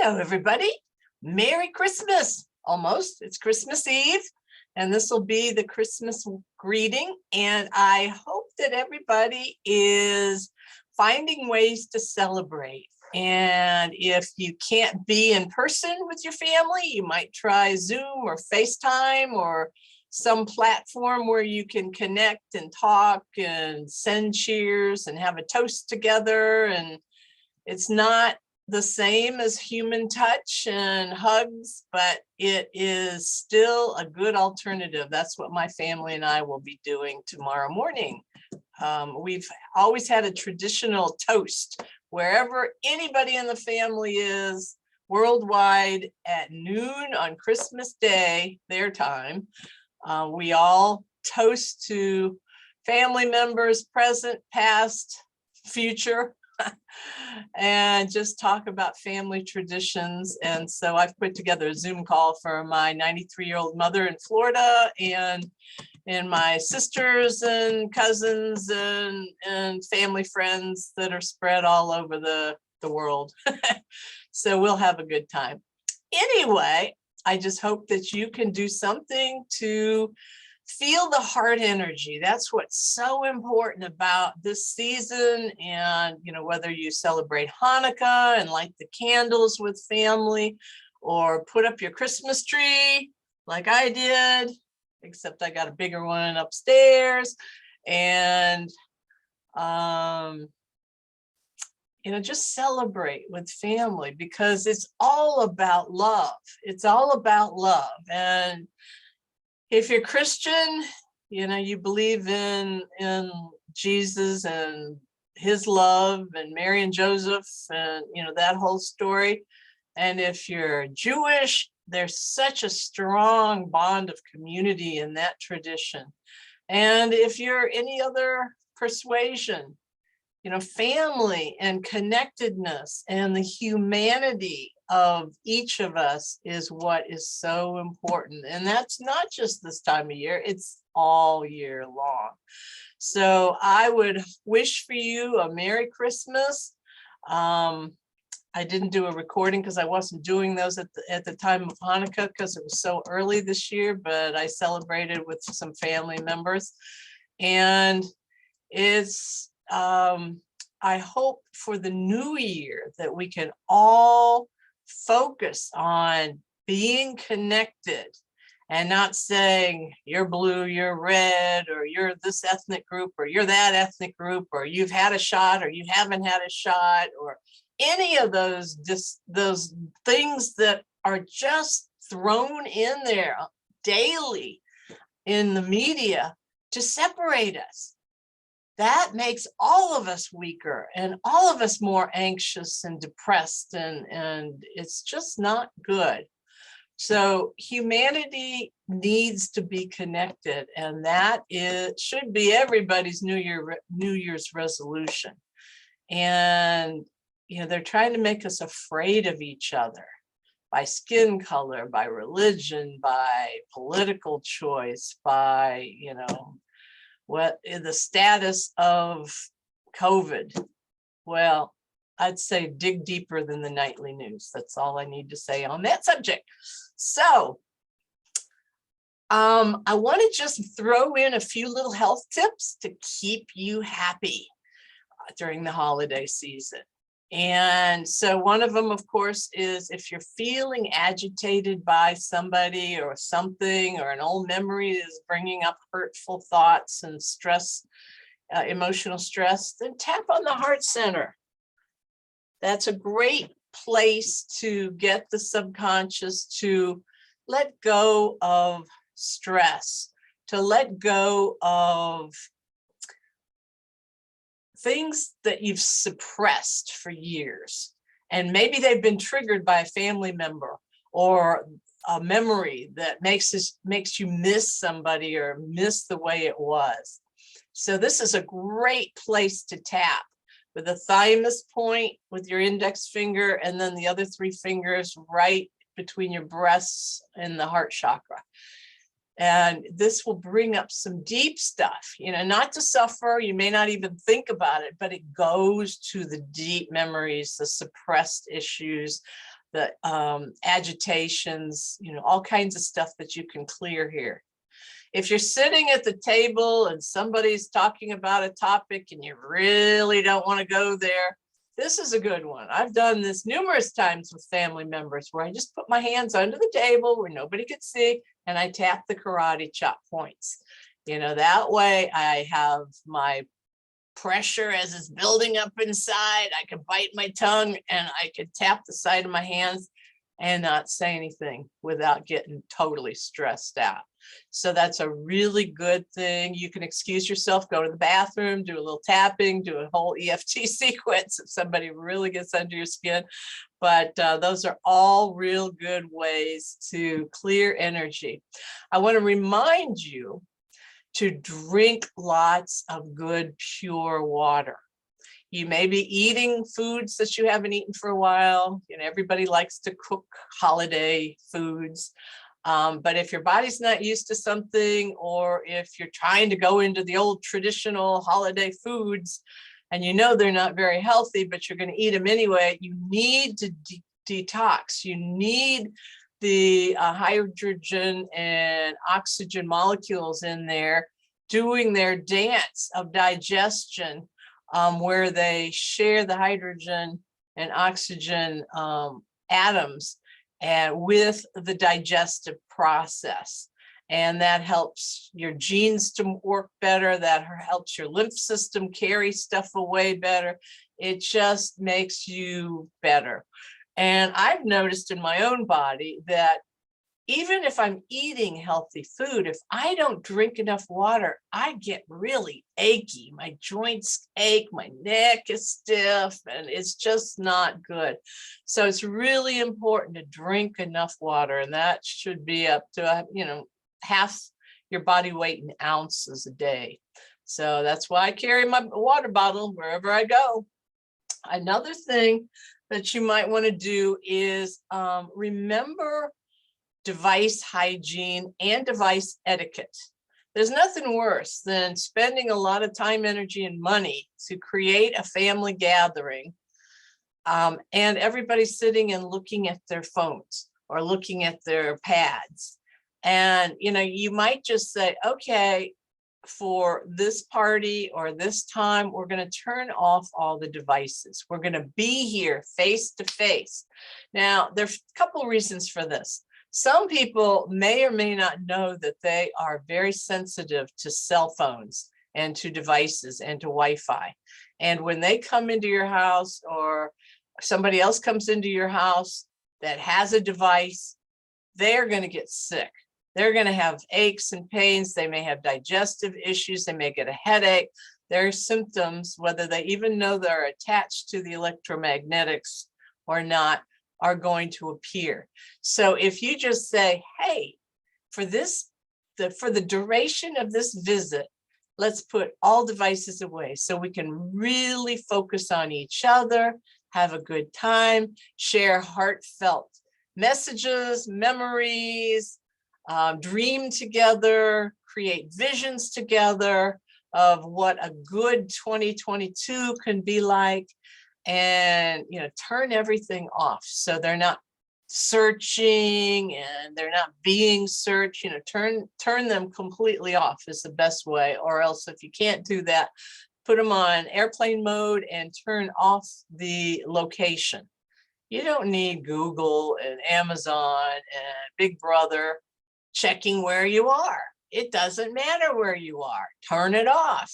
Hello, everybody. Merry Christmas. Almost. It's Christmas Eve, and this will be the Christmas greeting. And I hope that everybody is finding ways to celebrate. And if you can't be in person with your family, you might try Zoom or FaceTime or some platform where you can connect and talk and send cheers and have a toast together. And it's not the same as human touch and hugs, but it is still a good alternative. That's what my family and I will be doing tomorrow morning. We've always had a traditional toast wherever anybody in the family is worldwide at noon on Christmas Day, their time. We all toast to family members, present, past, future, and just talk about family traditions. And so I've put together a Zoom call for my 93-year-old mother in Florida and my sisters and cousins and family friends that are spread all over the world. So we'll have a good time. Anyway, I just hope that you can do something to feel the heart energy. That's what's so important about this season. And, you know, whether you celebrate Hanukkah and light the candles with family or put up your Christmas tree like I did, except I got a bigger one upstairs. And, you know, just celebrate with family because it's all about love. It's all about love. And if you're Christian, you know, you believe in Jesus and his love and Mary and Joseph and, you know, that whole story. And if you're Jewish, there's such a strong bond of community in that tradition. And if you're any other persuasion, you know, family and connectedness and the humanity of each of us is what is so important. And that's not just this time of year, it's all year long. So I would wish for you a Merry Christmas. I didn't do a recording because I wasn't doing those at the time of Hanukkah because it was so early this year, but I celebrated with some family members. And it's, I hope for the new year that we can all focus on being connected and not saying you're blue, you're red, or you're this ethnic group, or you're that ethnic group, or you've had a shot, or you haven't had a shot, or any of those things that are just thrown in there daily in the media to separate us. That makes all of us weaker and all of us more anxious and depressed, and it's just not good. So humanity needs to be connected, and that should be everybody's New Year's resolution. And you know, they're trying to make us afraid of each other by skin color, by religion, by political choice, by, you know, what the status of COVID. Well, I'd say dig deeper than the nightly news. That's all I need to say on that subject. So I want to just throw in a few little health tips to keep you happy during the holiday season. And so one of them, of course, is if you're feeling agitated by somebody or something, or an old memory is bringing up hurtful thoughts and stress, emotional stress, then tap on the heart center. That's a great place to get the subconscious to let go of stress, to let go of things that you've suppressed for years. And maybe they've been triggered by a family member or a memory that makes you miss somebody or miss the way it was. So this is a great place to tap with the thymus point with your index finger, and then the other three fingers right between your breasts and the heart chakra. And this will bring up some deep stuff, you know, not to suffer. You may not even think about it, but it goes to the deep memories, the suppressed issues, the agitations, all kinds of stuff that you can clear here. If you're sitting at the table and somebody's talking about a topic and you really don't want to go there, this is a good one. I've done this numerous times with family members where I just put my hands under the table where nobody could see and I tap the karate chop points. That way I have my pressure as it's building up inside. I can bite my tongue and I can tap the side of my hands and not say anything without getting totally stressed out. So that's a really good thing. You can excuse yourself, go to the bathroom, do a little tapping, do a whole EFT sequence if somebody really gets under your skin. But those are all real good ways to clear energy. I want to remind you to drink lots of good, pure water. You may be eating foods that you haven't eaten for a while. Everybody likes to cook holiday foods. But if your body's not used to something, or if you're trying to go into the old traditional holiday foods and they're not very healthy, but you're going to eat them anyway, you need to detox. You need the hydrogen and oxygen molecules in there doing their dance of digestion, where they share the hydrogen and oxygen atoms with the digestive process. And that helps your genes to work better. That helps your lymph system carry stuff away better. It just makes you better. And I've noticed in my own body that even if I'm eating healthy food, if I don't drink enough water, I get really achy. My joints ache, my neck is stiff, and it's just not good. So it's really important to drink enough water, and that should be up to, half your body weight in ounces a day. So that's why I carry my water bottle wherever I go. Another thing that you might want to do is remember device hygiene and device etiquette. There's nothing worse than spending a lot of time, energy, and money to create a family gathering, and everybody's sitting and looking at their phones or looking at their pads. And, you might just say, okay, for this party or this time, we're going to turn off all the devices. We're going to be here face to face. Now, there's a couple reasons for this. Some people may or may not know that they are very sensitive to cell phones and to devices and to Wi-Fi. And when they come into your house, or somebody else comes into your house that has a device, they're going to get sick. They're going to have aches and pains. They may have digestive issues. They may get a headache. Their symptoms, whether they even know they're attached to the electromagnetics or not, are going to appear. So if you just say, hey, for the duration of this visit, let's put all devices away so we can really focus on each other, have a good time, share heartfelt messages, memories, dream together, create visions together of what a good 2022 can be like. And turn everything off so they're not searching and they're not being searched. Turn them completely off is the best way. Or else, if you can't do that, put them on airplane mode and turn off the location. You don't need Google and Amazon and Big Brother checking where you are. It doesn't matter where you are. Turn it off.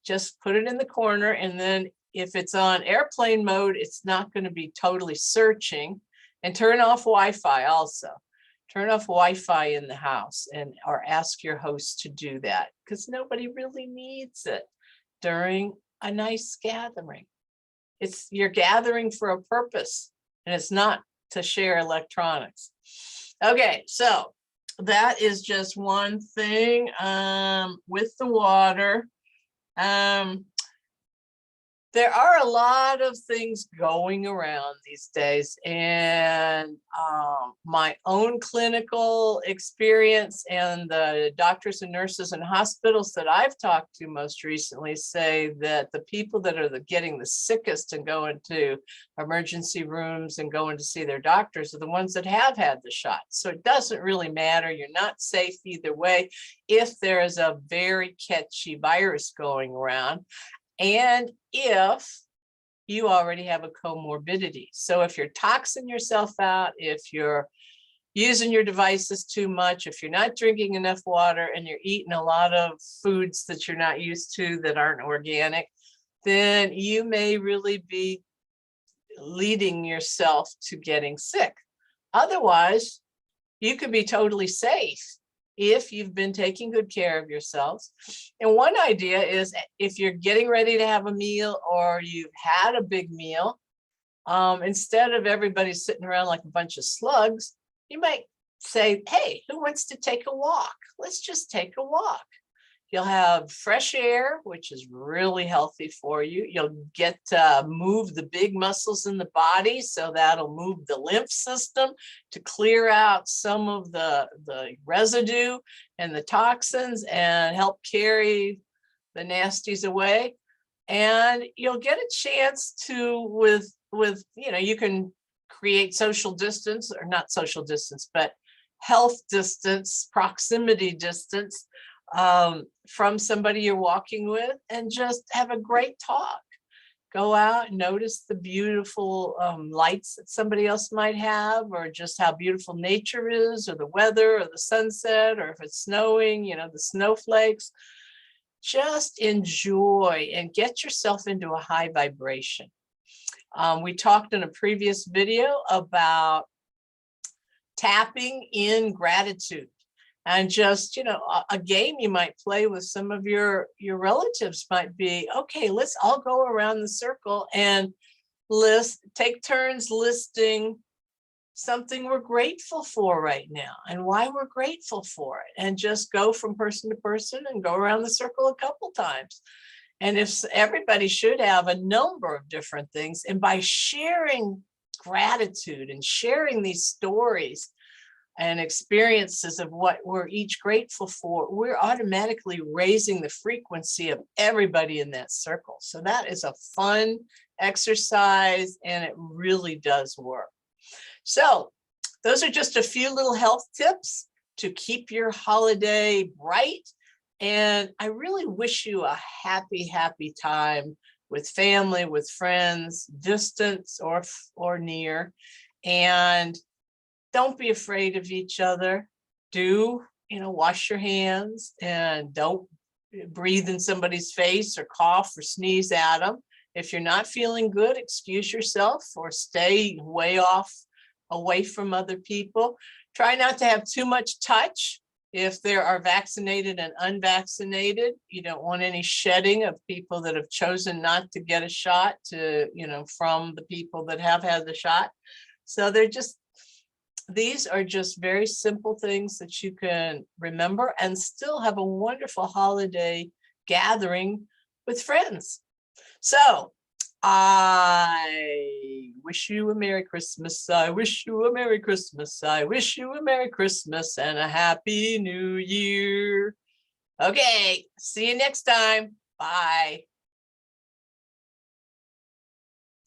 Just put it in the corner, and then if it's on airplane mode, it's not going to be totally searching. And turn off Wi-Fi also. Turn off Wi-Fi in the house, or ask your host to do that, because nobody really needs it during a nice gathering. You're gathering for a purpose, and it's not to share electronics. Okay, so that is just one thing with the water. There are a lot of things going around these days, and my own clinical experience and the doctors and nurses and hospitals that I've talked to most recently say that the people that are getting the sickest and going to emergency rooms and going to see their doctors are the ones that have had the shot. So it doesn't really matter. You're not safe either way if there is a very catchy virus going around. And if you already have a comorbidity. So if you're toxing yourself out, if you're using your devices too much, if you're not drinking enough water and you're eating a lot of foods that you're not used to that aren't organic, then you may really be leading yourself to getting sick. Otherwise, you could be totally safe if you've been taking good care of yourselves. And one idea is if you're getting ready to have a meal or you've had a big meal, instead of everybody sitting around like a bunch of slugs, you might say, hey, who wants to take a walk? Let's just take a walk. You'll have fresh air, which is really healthy for you. You'll get to move the big muscles in the body, so that'll move the lymph system to clear out some of the residue and the toxins and help carry the nasties away. And you'll get a chance to, with you can create social distance, or not social distance, but health distance, proximity distance, from somebody you're walking with, and just have a great talk. Go out and notice the beautiful lights that somebody else might have, or just how beautiful nature is, or the weather, or the sunset, or if it's snowing, the snowflakes. Just enjoy and get yourself into a high vibration. We talked in a previous video about tapping in gratitude. And just, a game you might play with some of your relatives might be, okay, let's all go around the circle and take turns listing something we're grateful for right now and why we're grateful for it. And just go from person to person and go around the circle a couple times. And if everybody should have a number of different things. And by sharing gratitude and sharing these stories and experiences of what we're each grateful for, we're automatically raising the frequency of everybody in that circle. So that is a fun exercise, and it really does work. So those are just a few little health tips to keep your holiday bright. And I really wish you a happy, happy time with family, with friends, distance or near. And don't be afraid of each other. Wash your hands, and don't breathe in somebody's face or cough or sneeze at them. If you're not feeling good, excuse yourself or stay away from other people. Try not to have too much touch. If there are vaccinated and unvaccinated, you don't want any shedding of people that have chosen not to get a shot from the people that have had the shot. So these are just very simple things that you can remember and still have a wonderful holiday gathering with friends. So I wish you a Merry Christmas. I wish you a Merry Christmas. I wish you a Merry Christmas and a Happy New Year. Okay, see you next time. Bye.